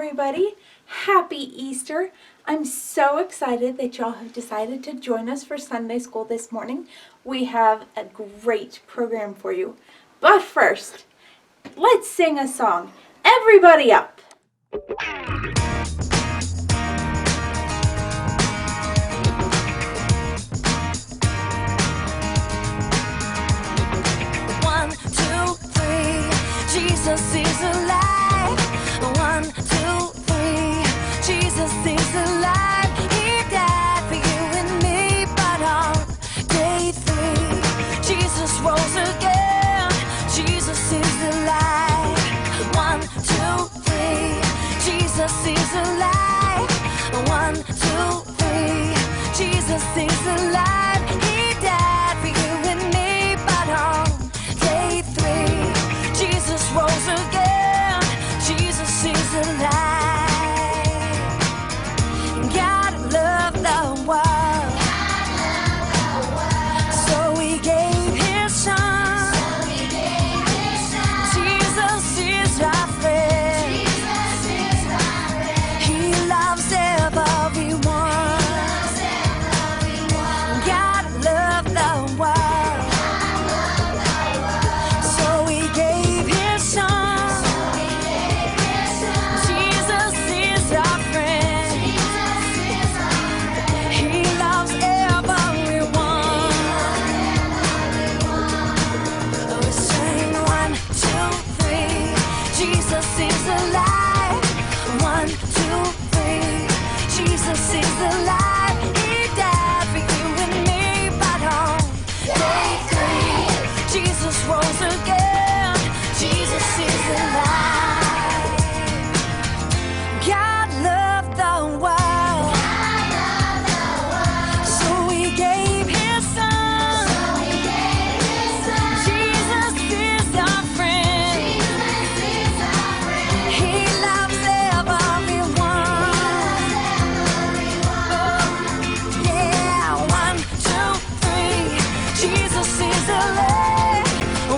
everybody. Happy Easter. I'm so excited that y'all have decided to join us for Sunday school this morning. We have a great program for you. But first, let's sing a song. Everybody up. One, two, three, Jesus is alive. One, two, three, Jesus is alive. He died for you and me, but on day three, Jesus rose again. Jesus is alive. One, two, three, Jesus is alive. One, two, three, Jesus is alive. He died for you and me, but on day three, Jesus rose again. Jesus is alive. God loved the world, so He gave His Son. Jesus is our friend. He loves everyone. God loved the world, so He gave His Son. Jesus is our friend. He loves everyone. We sing 1, 2, 3. Jesus is alive. 1, 2, 3. Jesus is alive. He died for you and me, but on day 3, Jesus rose again. Jesus is alive. God loved the world, so He gave His Son. Jesus is our friend. He loves everyone. Yeah, 1, 2, 3. Jesus is alive.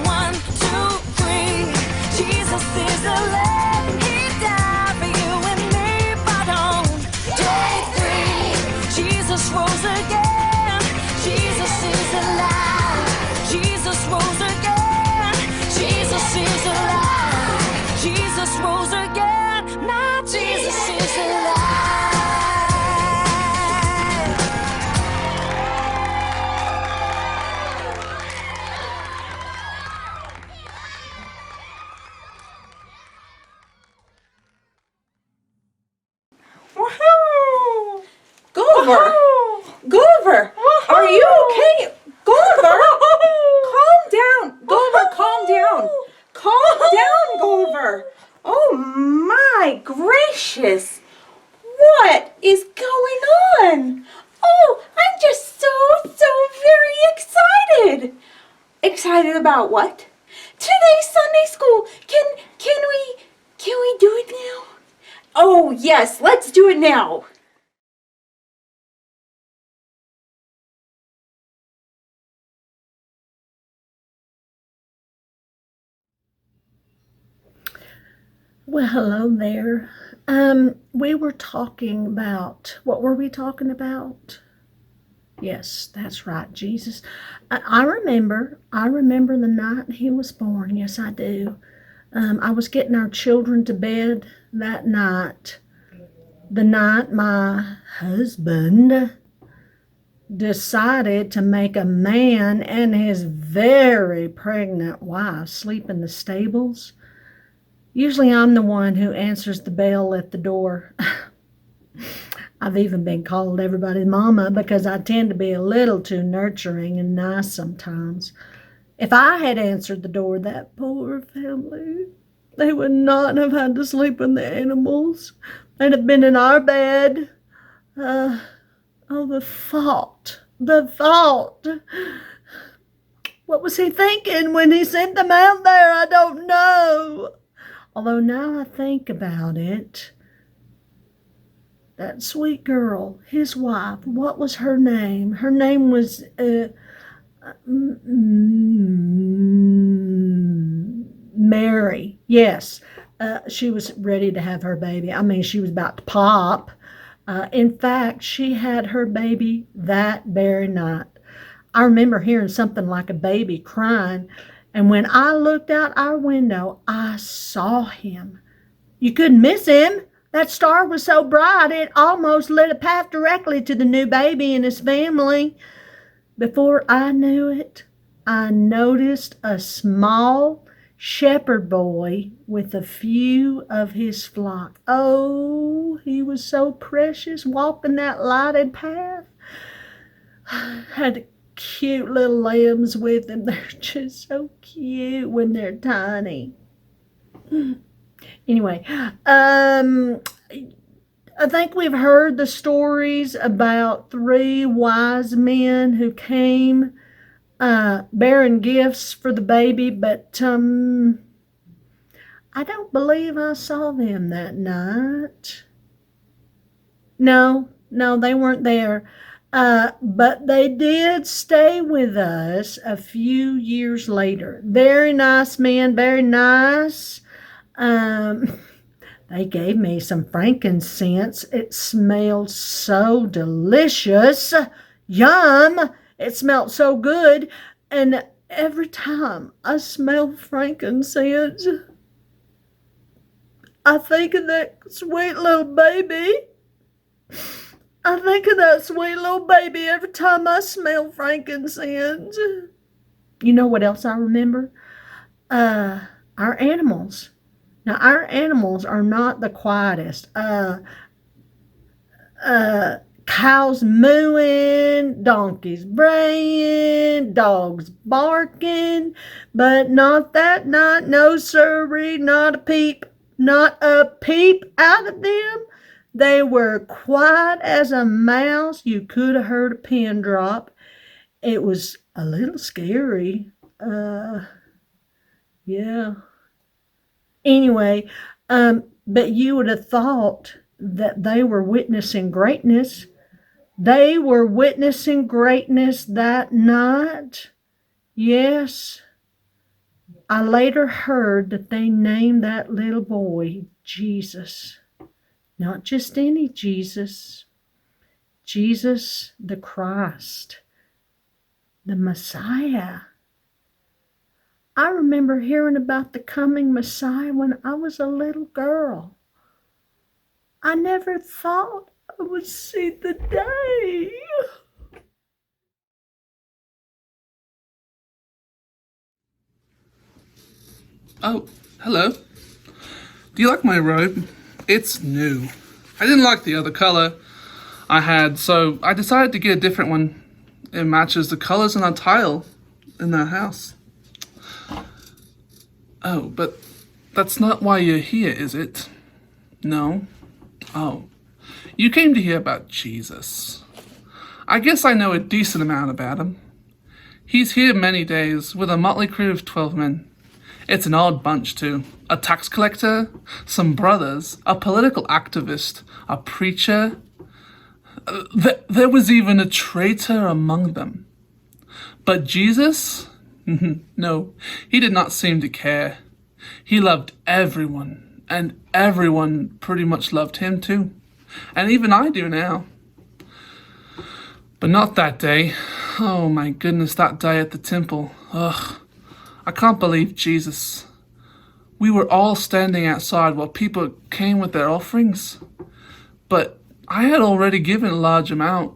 1, 2, 3. Jesus is alive. He died for you and me, but on day 3, Jesus rose again. Jesus is alive. Jesus rose again. Jesus is alive. Jesus rose again. My Jesus is alive. Woohoo! Gulliver! Gulliver! Are you okay? Gulliver! Calm down! Gulliver, calm down! Calm down, Gulliver! Oh my gracious! What is going on? Oh, I'm just so very excited! Excited about what? Today's Sunday school! Can we do it now? Oh yes, let's do it now! Well, hello there. We were talking about, what were we talking about? Yes, that's right, Jesus. I remember the night He was born. Yes, I do. I was getting our children to bed that night, the night my husband decided to make a man and his very pregnant wife sleep in the stables. Usually I'm the one who answers the bell at the door. I've even been called everybody's mama because I tend to be a little too nurturing and nice sometimes. If I had answered the door, that poor family, they would not have had to sleep with the animals. They'd have been in our bed. Oh, the thought. What was He thinking when He sent them out there? I don't know. Although now I think about it, that sweet girl, his wife, what was her name? Her name was Mary. Yes, She was ready to have her baby. I mean, she was about to pop. In fact, she had her baby that very night. I remember hearing something like a baby crying, and when I looked out our window, I saw him. You couldn't miss him. That star was so bright it almost lit a path directly to the new baby and his family. Before I knew it, I noticed a small shepherd boy with a few of his flock. Oh, he was so precious walking that lighted path. Had cute little lambs with him. They're just so cute when they're tiny. Anyway, I think we've heard the stories about 3 wise men who came bearing gifts for the baby, but I don't believe I saw them that night. No, they weren't there. But they did stay with us a few years later. Very nice men, very nice. They gave me some frankincense. It smelled so delicious. Yum! It smelled so good. And every time I smell frankincense, I think of that sweet little baby. I think of that sweet little baby every time I smell frankincense. You know what else I remember? Our animals. Now, our animals are not the quietest. Cows mooing, donkeys braying, dogs barking, but not that night. No sirree, not a peep out of them. They were quiet as a mouse. You could have heard a pin drop. It was a little scary. Yeah. Anyway, but you would have thought that they were witnessing greatness. They were witnessing greatness that night. Yes. I later heard that they named that little boy Jesus. Not just any Jesus. Jesus the Christ. The Messiah. I remember hearing about the coming Messiah when I was a little girl. I never thought I would see the day. Oh, hello. Do you like my robe? It's new. I didn't like the other color I had, so I decided to get a different one. It matches the colors in our tile in our house. Oh, but that's not why you're here, is it? No? Oh. You came to hear about Jesus. I guess I know a decent amount about him. He's here many days with a motley crew of 12 men. It's an odd bunch, too. A tax collector, some brothers, a political activist, a preacher. There was even a traitor among them. But Jesus? No, he did not seem to care. He loved everyone, and everyone pretty much loved him too. And even I do now. But not that day. Oh my goodness, that day at the temple. Ugh. I can't believe Jesus. We were all standing outside while people came with their offerings. But I had already given a large amount.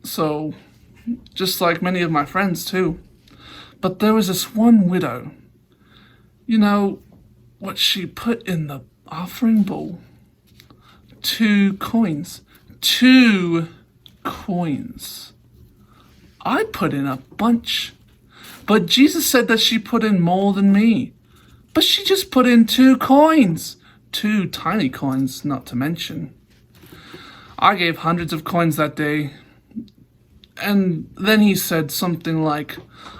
So, just like many of my friends too. But there was this one widow. You know what she put in the offering bowl? 2 coins. 2 coins. I put in a bunch. But Jesus said that she put in more than me. But she just put in 2 coins. 2 tiny coins, not to mention. I gave hundreds of coins that day. And then he said something like,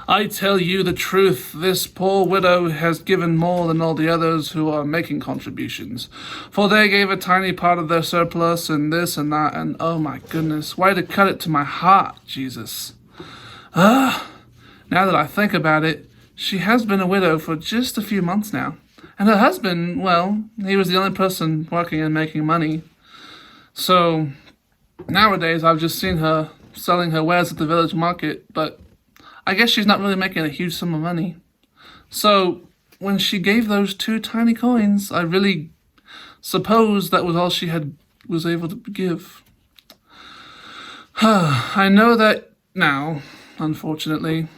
I tell you the truth, this poor widow has given more than all the others who are making contributions. For they gave a tiny part of their surplus and this and that, and oh my goodness, way to cut it to my heart, Jesus. Now that I think about it, she has been a widow for just a few months now, And her husband, well, he was the only person working and making money. So nowadays I've just seen her selling her wares at the village market, but I guess she's not really making a huge sum of money. So when she gave those 2 tiny coins, I really suppose that was all she was able to give. I know that now, unfortunately.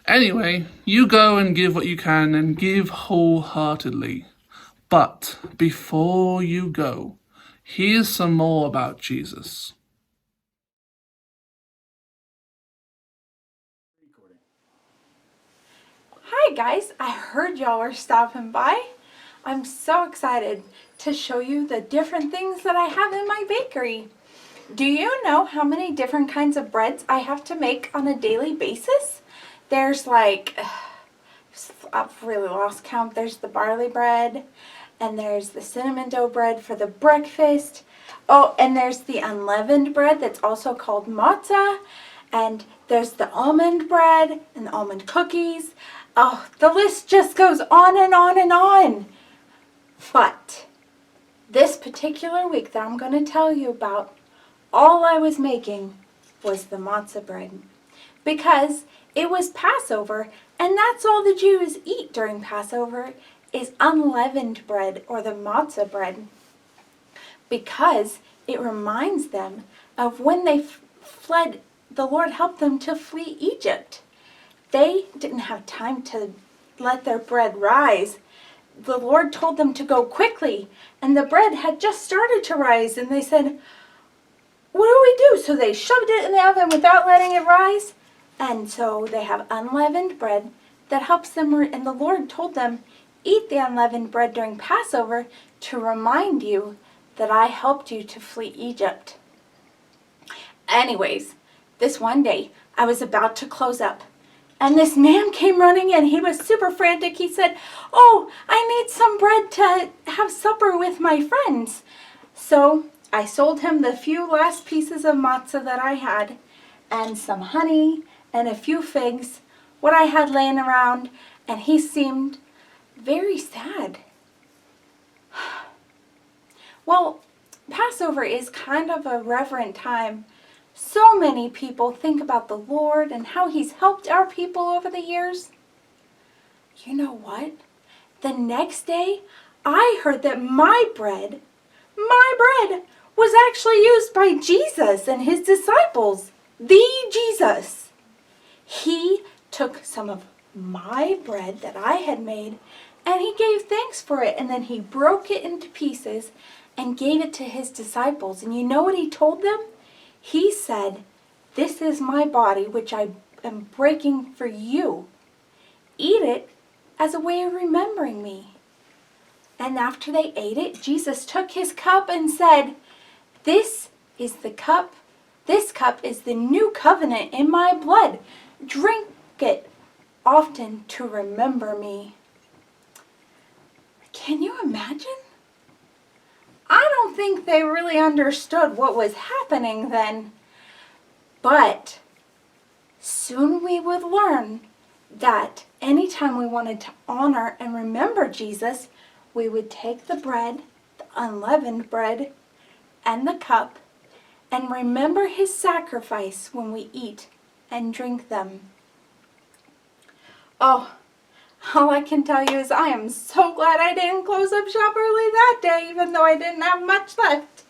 Anyway, you go and give what you can and give wholeheartedly. But before you go, here's some more about Jesus. Hi guys, I heard y'all were stopping by. I'm so excited to show you the different things that I have in my bakery. Do you know how many different kinds of breads I have to make on a daily basis? There's like, I've really lost count. There's the barley bread, and there's the cinnamon dough bread for the breakfast. Oh, and there's the unleavened bread that's also called matzah, and there's the almond bread and the almond cookies. Oh, the list just goes on and on and on. But this particular week that I'm going to tell you about, all I was making was the matzah bread, because it was Passover, and that's all the Jews eat during Passover is unleavened bread, or the matzah bread, because it reminds them of when they fled. The Lord helped them to flee Egypt. They didn't have time to let their bread rise. The Lord told them to go quickly, and the bread had just started to rise, and they said, what do we do? So they shoved it in the oven without letting it rise, and so they have unleavened bread that helps them, and the Lord told them, eat the unleavened bread during Passover to remind you that I helped you to flee Egypt. Anyways, this one day, I was about to close up, and this man came running in. He was super frantic. He said, oh, I need some bread to have supper with my friends. So I sold him the few last pieces of matzah that I had, and some honey, and a few figs, what I had laying around, and he seemed very sad. Well, Passover is kind of a reverent time. So many people think about the Lord and how He's helped our people over the years. You know what? The next day, I heard that my bread was actually used by Jesus and His disciples. The Jesus. He took some of my bread that I had made, and He gave thanks for it, and then He broke it into pieces and gave it to His disciples. And you know what He told them? He said, this is my body, which I am breaking for you. Eat it as a way of remembering me. And after they ate it, Jesus took His cup and said, this is the cup. This cup is the new covenant in my blood. Drink it often to remember me. Can you imagine? I don't think they really understood what was happening then. But soon we would learn that anytime we wanted to honor and remember Jesus, we would take the bread, the unleavened bread, and the cup, and remember His sacrifice when we eat and drink them. Oh, all I can tell you is I am so glad I didn't close up shop early that day, even though I didn't have much left.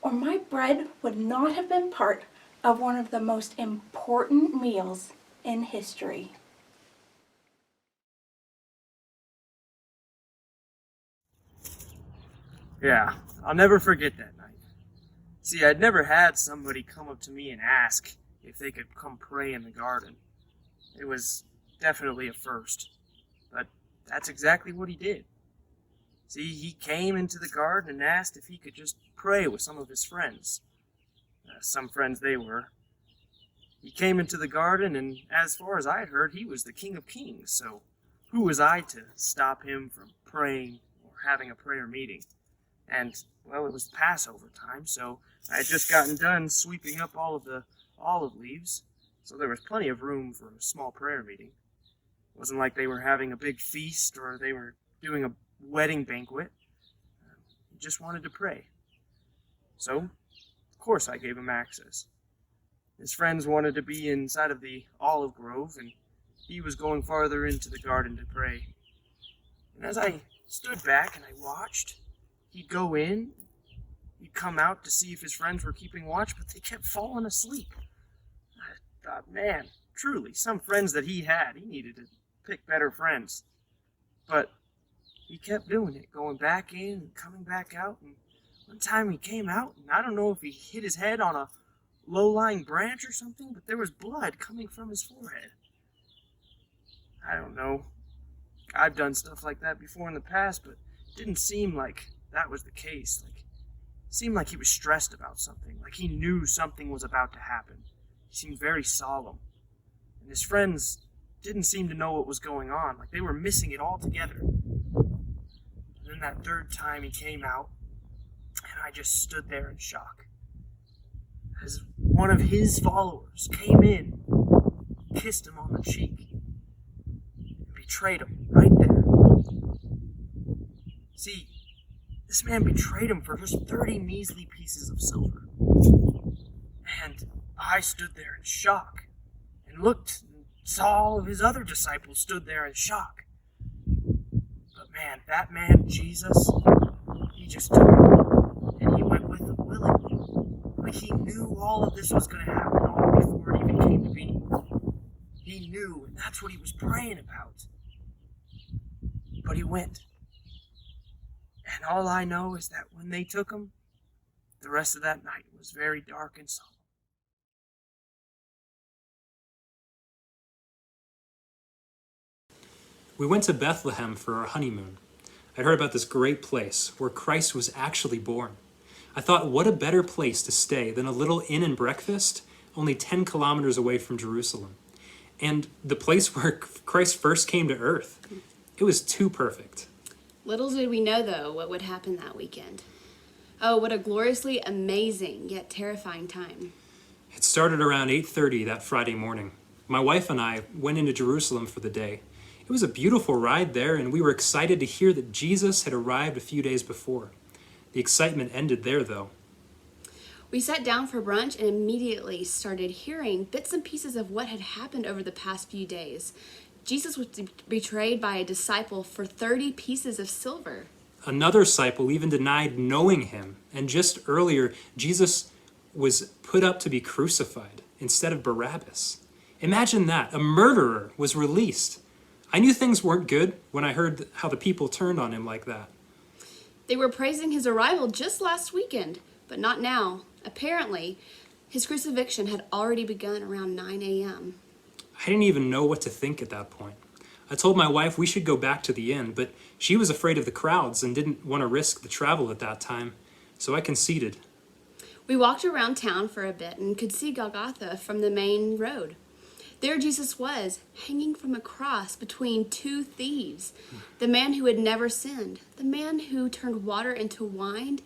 Or my bread would not have been part of one of the most important meals in history. Yeah, I'll never forget that night. See, I'd never had somebody come up to me and ask if they could come pray in the garden. It was definitely a first, but that's exactly what he did. See, he came into the garden and asked if he could just pray with some of his friends. Some friends they were. He came into the garden, and as far as I had heard, he was the King of Kings, so who was I to stop him from praying or having a prayer meeting? And, well, it was Passover time, so I had just gotten done sweeping up all of the olive leaves, so there was plenty of room for a small prayer meeting. It wasn't like they were having a big feast or they were doing a wedding banquet. He just wanted to pray. So, of course, I gave him access. His friends wanted to be inside of the olive grove, and he was going farther into the garden to pray. And as I stood back and I watched, he'd go in, he'd come out to see if his friends were keeping watch, but they kept falling asleep. I thought, man, truly, some friends that he had, he needed to pick better friends. But he kept doing it, going back in and coming back out. And one time he came out, and I don't know if he hit his head on a low-lying branch or something, but there was blood coming from his forehead. I don't know. I've done stuff like that before in the past, but it didn't seem like that was the case. It seemed like he was stressed about something, like he knew something was about to happen. He seemed very solemn. And his friends didn't seem to know what was going on, like they were missing it altogether. And then that third time he came out, and I just stood there in shock. As one of his followers came in, kissed him on the cheek, and betrayed him right there. See, this man betrayed him for just 30 measly pieces of silver. And I stood there in shock, and looked and saw all of his other disciples stood there in shock. But man, that man, Jesus, he just took it, and he went with them willingly. Like he knew all of this was going to happen all before it even came to be. He knew, and that's what he was praying about. But he went. And all I know is that when they took him, the rest of that night was very dark and solemn. We went to Bethlehem for our honeymoon. I heard about this great place where Christ was actually born. I thought, what a better place to stay than a little inn and breakfast only 10 kilometers away from Jerusalem. And the place where Christ first came to earth. It was too perfect. Little did we know, though, what would happen that weekend. Oh, what a gloriously amazing yet terrifying time. It started around 8:30 that Friday morning. My wife and I went into Jerusalem for the day. It was a beautiful ride there, and we were excited to hear that Jesus had arrived a few days before. The excitement ended there, though. We sat down for brunch and immediately started hearing bits and pieces of what had happened over the past few days. Jesus was betrayed by a disciple for 30 pieces of silver. Another disciple even denied knowing him, and just earlier, Jesus was put up to be crucified instead of Barabbas. Imagine that, a murderer was released. I knew things weren't good when I heard how the people turned on him like that. They were praising his arrival just last weekend, but not now. Apparently, his crucifixion had already begun around 9 a.m. I didn't even know what to think at that point. I told my wife we should go back to the inn, but she was afraid of the crowds and didn't want to risk the travel at that time, so I conceded. We walked around town for a bit and could see Golgotha from the main road. There Jesus was, hanging from a cross between two thieves. The man who had never sinned, the man who turned water into wine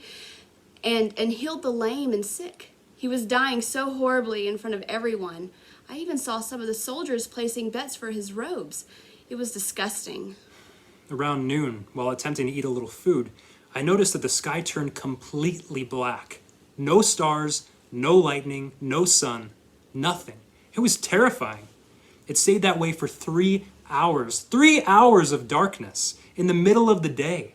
and healed the lame and sick. He was dying so horribly in front of everyone. I even saw some of the soldiers placing bets for his robes. It was disgusting. Around noon, while attempting to eat a little food, I noticed that the sky turned completely black. No stars, no lightning, no sun, nothing. It was terrifying. It stayed that way for 3 hours. 3 hours of darkness in the middle of the day.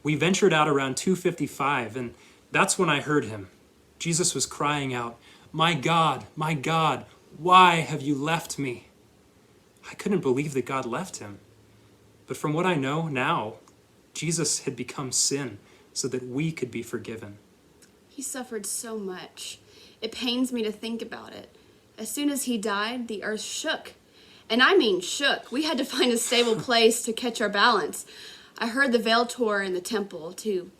We ventured out around 2:55, and that's when I heard him. Jesus was crying out, my God, why have you left me?" I couldn't believe that God left him. But from what I know now, Jesus had become sin so that we could be forgiven. He suffered so much. It pains me to think about it. As soon as he died, the earth shook. And I mean shook. We had to find a stable place to catch our balance. I heard the veil tore in the temple, too.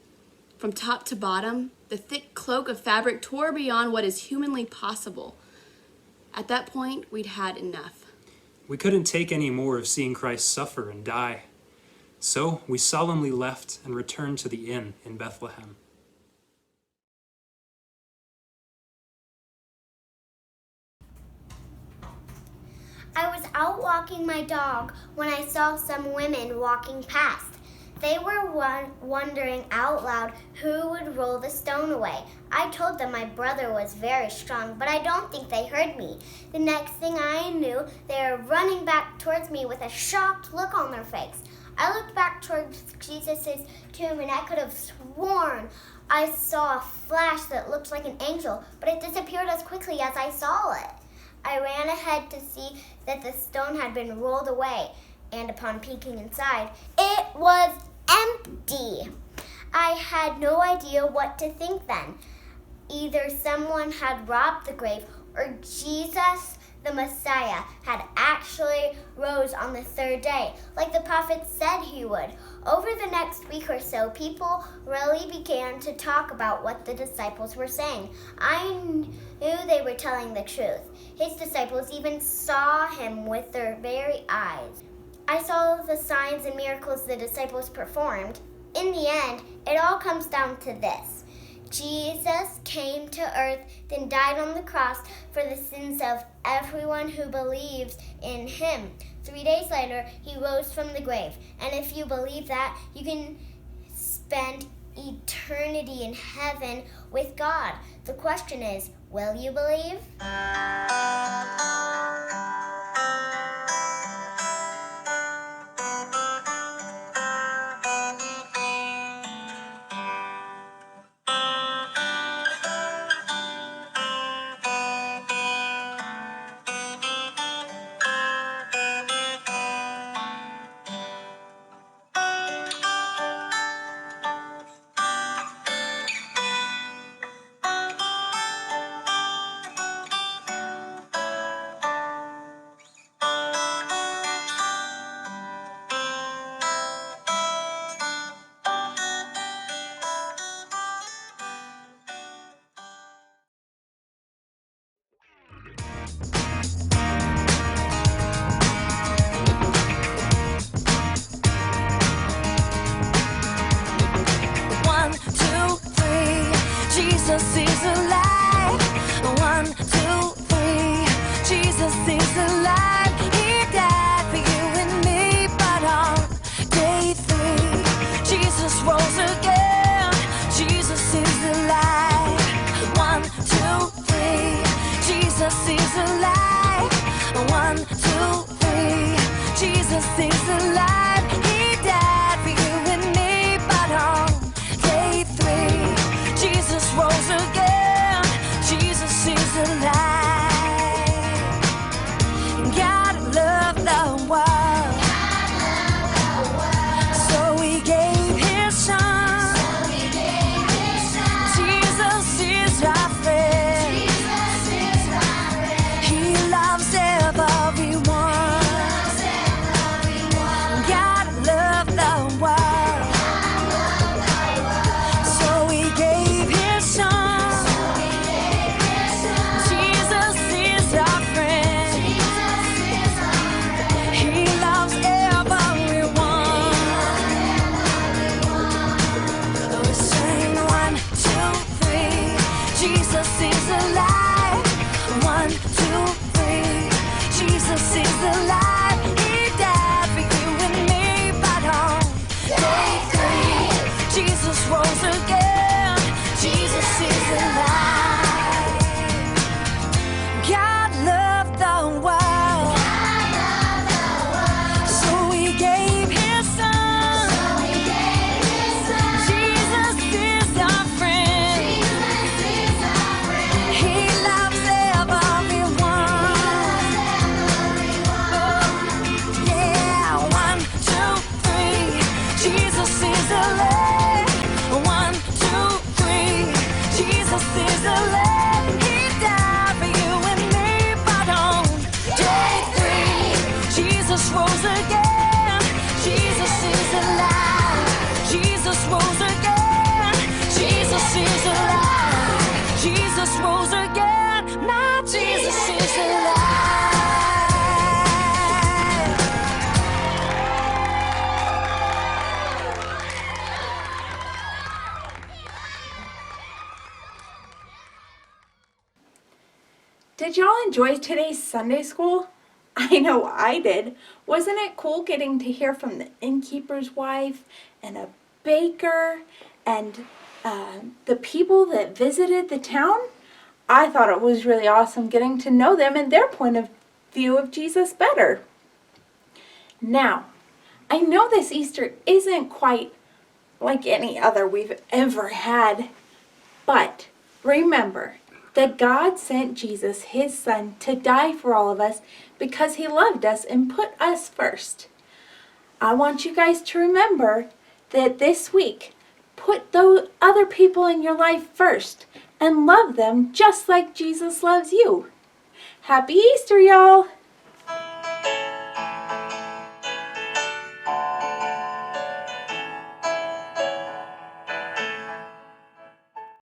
From top to bottom, the thick cloak of fabric tore beyond what is humanly possible. At that point, we'd had enough. We couldn't take any more of seeing Christ suffer and die. So we solemnly left and returned to the inn in Bethlehem. I was out walking my dog when I saw some women walking past. They were wondering out loud who would roll the stone away. I told them my brother was very strong, but I don't think they heard me. The next thing I knew, they were running back towards me with a shocked look on their face. I looked back towards Jesus' tomb and I could have sworn I saw a flash that looked like an angel, but it disappeared as quickly as I saw it. I ran ahead to see that the stone had been rolled away, and upon peeking inside, it was empty. I had no idea what to think then. Either someone had robbed the grave or Jesus, the Messiah, had actually rose on the third day, like the prophet said he would. Over the next week or so, people really began to talk about what the disciples were saying. I knew they were telling the truth. His disciples even saw him with their very eyes. I saw the signs and miracles the disciples performed. In the end, it all comes down to this. Jesus came to earth, then died on the cross for the sins of everyone who believes in him. 3 days later, he rose from the grave. And if you believe that, you can spend eternity in heaven with God. The question is, will you believe? One, two, three, Jesus is alive. 1, 2, 3, Jesus is alive. He died for you and me, but on day 3, Jesus rose again. Jesus is alive. 1, 2, 3, Jesus is alive. 1, 2, 3, Jesus is alive. He died for you and me, but on day 3, Jesus rose again. Jesus is alive. God loved the world, so he gave his son. Jesus is our friend. He loves everyone. God loved the world, so he gave his son. Jesus is our friend. He loves everyone. We sing 1, 2, 3, Jesus is alive. 1, 2, 3, Jesus is alive. He died for you and me, but on day 3, Jesus rose again. Jesus is alive. God loved the world, so he gave his son. Jesus is our friend. He loves everyone. Yeah, 1, 2, 3, Jesus is alive. 1, 2, 3, Jesus is alive. He died for you and me, but on day 3, Jesus rose again. Jesus is alive. Jesus rose again. Jesus is alive. Jesus rose again. Now Jesus is alive. Did y'all enjoy today's Sunday school? I know I did. Wasn't it cool getting to hear from the innkeeper's wife and a baker and the people that visited the town? I thought it was really awesome getting to know them and their point of view of Jesus better. Now, I know this Easter isn't quite like any other we've ever had, but remember that God sent Jesus, his son, to die for all of us because he loved us and put us first. I want you guys to remember that this week, put those other people in your life first and love them just like Jesus loves you. Happy Easter, y'all!